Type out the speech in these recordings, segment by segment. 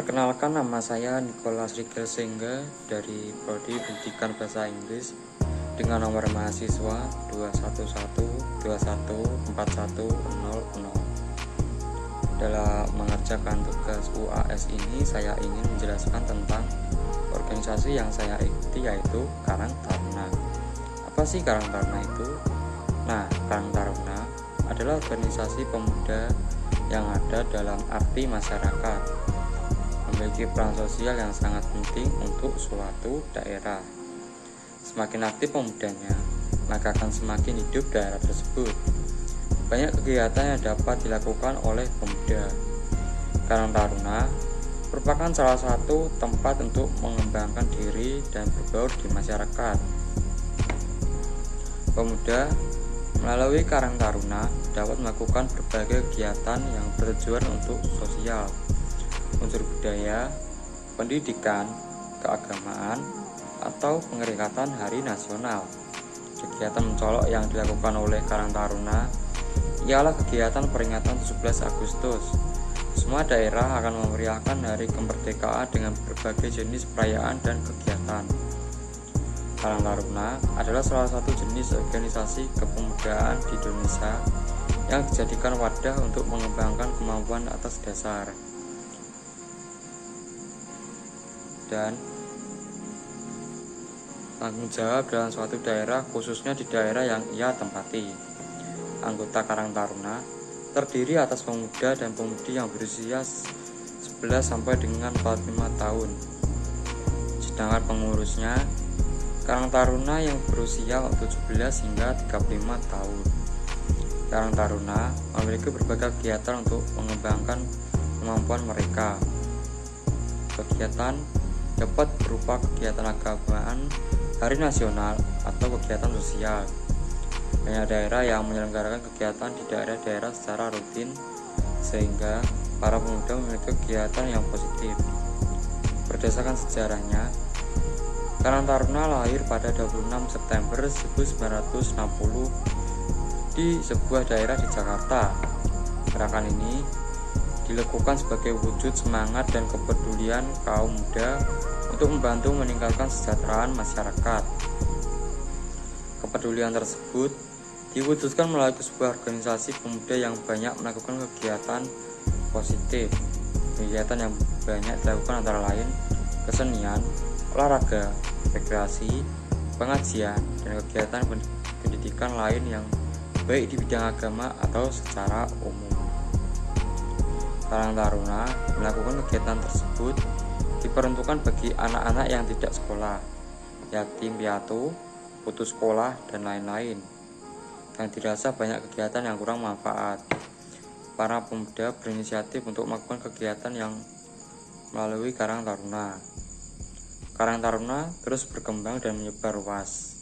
Perkenalkan, nama saya Nicholas Rigel Sengga dari Prodi Pendidikan Bahasa Inggris dengan nomor mahasiswa 21121414100. Dalam mengerjakan tugas UAS ini, saya ingin menjelaskan tentang organisasi yang saya ikuti, yaitu Karang Taruna. Apa sih Karang Taruna itu? Nah, Karang Taruna adalah organisasi pemuda yang ada dalam arti masyarakat, memiliki peran sosial yang sangat penting untuk suatu daerah. Semakin aktif pemudanya, maka akan semakin hidup daerah tersebut. Banyak kegiatan yang dapat dilakukan oleh pemuda. Karang Taruna merupakan salah satu tempat untuk mengembangkan diri dan berbaur di masyarakat. Pemuda melalui Karang Taruna dapat melakukan berbagai kegiatan yang bertujuan untuk sosial, unsur budaya, pendidikan, keagamaan, atau peringatan Hari Nasional. Kegiatan mencolok yang dilakukan oleh Karang Taruna ialah kegiatan peringatan 17 Agustus. Semua daerah akan memeriahkan Hari Kemerdekaan dengan berbagai jenis perayaan dan kegiatan. Karang Taruna adalah salah satu jenis organisasi kepemudaan di Indonesia yang dijadikan wadah untuk mengembangkan kemampuan atas dasar dan tanggung jawab dalam suatu daerah, khususnya di daerah yang ia tempati. Anggota Karang Taruna terdiri atas pemuda dan pemudi yang berusia 11 sampai dengan 45 tahun. Sedangkan pengurusnya Karang Taruna yang berusia 17 hingga 35 tahun. Karang Taruna memiliki berbagai kegiatan untuk mengembangkan kemampuan mereka. Kegiatan dapat berupa kegiatan agamaan, Hari Nasional, atau kegiatan sosial. Banyak daerah yang menyelenggarakan kegiatan di daerah-daerah secara rutin, sehingga para pemuda memiliki kegiatan yang positif. Berdasarkan sejarahnya, Karang Taruna lahir pada 26 September 1960 di sebuah daerah di Jakarta. Gerakan ini dilakukan sebagai wujud semangat dan kepedulian kaum muda untuk membantu meningkatkan kesejahteraan masyarakat. Kepedulian tersebut diwujudkan melalui sebuah organisasi pemuda yang banyak melakukan kegiatan positif. Kegiatan yang banyak dilakukan antara lain kesenian, olahraga, rekreasi, pengajian, dan kegiatan pendidikan lain yang baik di bidang agama atau secara umum. Karang Taruna melakukan kegiatan tersebut diperuntukkan bagi anak-anak yang tidak sekolah, yatim piatu, putus sekolah, dan lain-lain, yang dirasa banyak kegiatan yang kurang manfaat. Para pemuda berinisiatif untuk melakukan kegiatan yang melalui Karang Taruna. Karang Taruna terus berkembang dan menyebar luas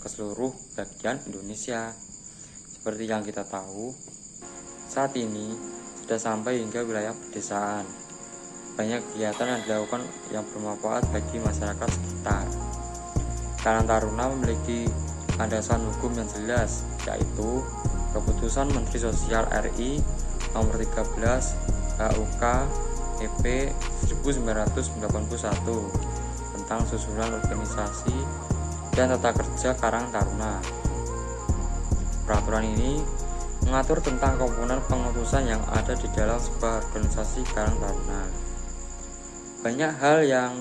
ke seluruh bagian Indonesia. Seperti yang kita tahu, saat ini sudah sampai hingga wilayah pedesaan. Banyak kegiatan yang dilakukan yang bermanfaat bagi masyarakat sekitar. Karang Taruna memiliki landasan hukum yang jelas, yaitu Keputusan Menteri Sosial RI Nomor 13 HUK EP 1991 tentang susunan organisasi dan tata kerja Karang Taruna. Peraturan ini mengatur tentang komponen pengurusan yang ada di dalam sebuah organisasi Karang Taruna. Banyak hal yang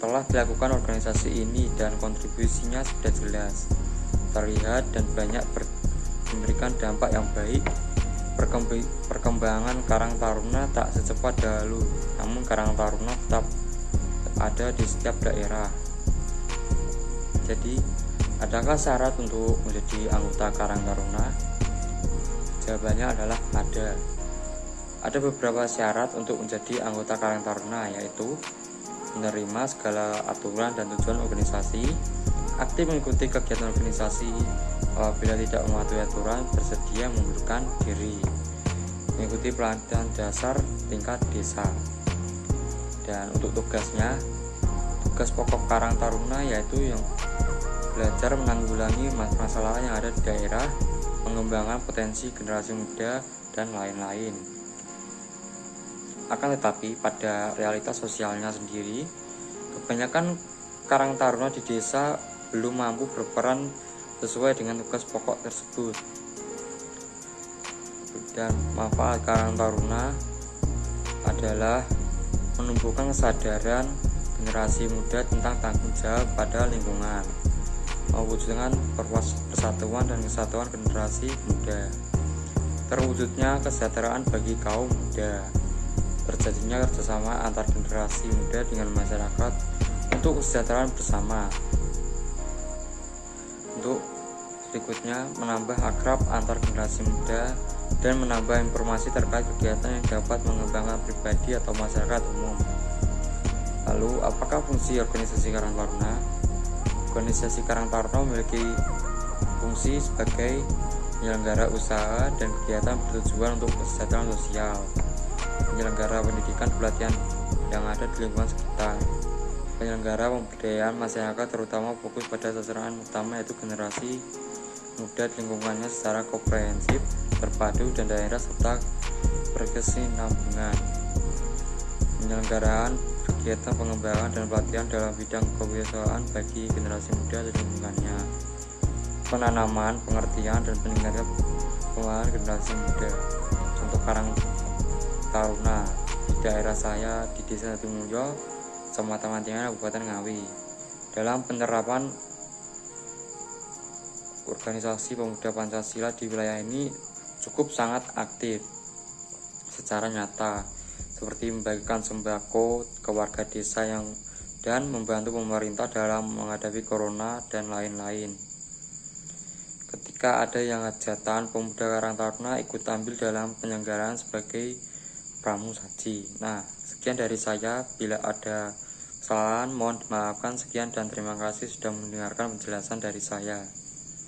telah dilakukan organisasi ini dan kontribusinya sudah jelas terlihat dan banyak memberikan dampak yang baik. Perkembangan Karang Taruna tak secepat dahulu, namun Karang Taruna tetap ada di setiap daerah. Jadi, adakah syarat untuk menjadi anggota Karang Taruna? Jawabannya adalah ada. Ada beberapa syarat untuk menjadi anggota Karang Taruna, yaitu menerima segala aturan dan tujuan organisasi, aktif mengikuti kegiatan organisasi, apabila tidak mematuhi aturan bersedia mengundurkan diri, mengikuti pelatihan dasar tingkat desa. Dan untuk tugasnya, tugas pokok Karang Taruna yaitu yang belajar menanggulangi masalah yang ada di daerah, pengembangan potensi generasi muda, dan lain-lain. Akan tetapi pada realitas sosialnya sendiri, kebanyakan karang taruna di desa belum mampu berperan sesuai dengan tugas pokok tersebut. Dan manfaat karang taruna adalah menumbuhkan kesadaran generasi muda tentang tanggung jawab pada lingkungan, mewujudkan persatuan dan kesatuan generasi muda, terwujudnya kesejahteraan bagi kaum muda, terjadinya kerjasama antar generasi muda dengan masyarakat untuk kesejahteraan bersama. Untuk berikutnya, menambah akrab antar generasi muda dan menambah informasi terkait kegiatan yang dapat mengembangkan pribadi atau masyarakat umum. Lalu, apakah fungsi organisasi Karang Taruna? Organisasi Karang Taruna memiliki fungsi sebagai penyelenggara usaha dan kegiatan bertujuan untuk kesejahteraan sosial, penyelenggara pendidikan pelatihan yang ada di lingkungan sekitar, penyelenggara pemberdayaan masyarakat terutama fokus pada sasaran utama yaitu generasi muda di lingkungannya secara komprehensif, terpadu dan daerah serta berkesinambungan, penyelenggaraan kegiatan pengembangan dan pelatihan dalam bidang kewirausahaan bagi generasi muda di lingkungannya, penanaman, pengertian dan peningkatan pengembangan generasi muda. Contoh Karang Taruna di daerah saya di Desa Situmulyo, Kecamatan Mantingan, Kabupaten Ngawi. Dalam penerapan organisasi pemuda Pancasila di wilayah ini cukup sangat aktif secara nyata, seperti membagikan sembako ke warga desa dan membantu pemerintah dalam menghadapi corona dan lain-lain. Ketika ada yang hajatan, pemuda Karang Taruna ikut ambil dalam penyelenggaraan sebagai pramusaji. Nah, sekian dari saya. Bila ada kesalahan mohon dimaafkan. Sekian dan terima kasih sudah mendengarkan penjelasan dari saya.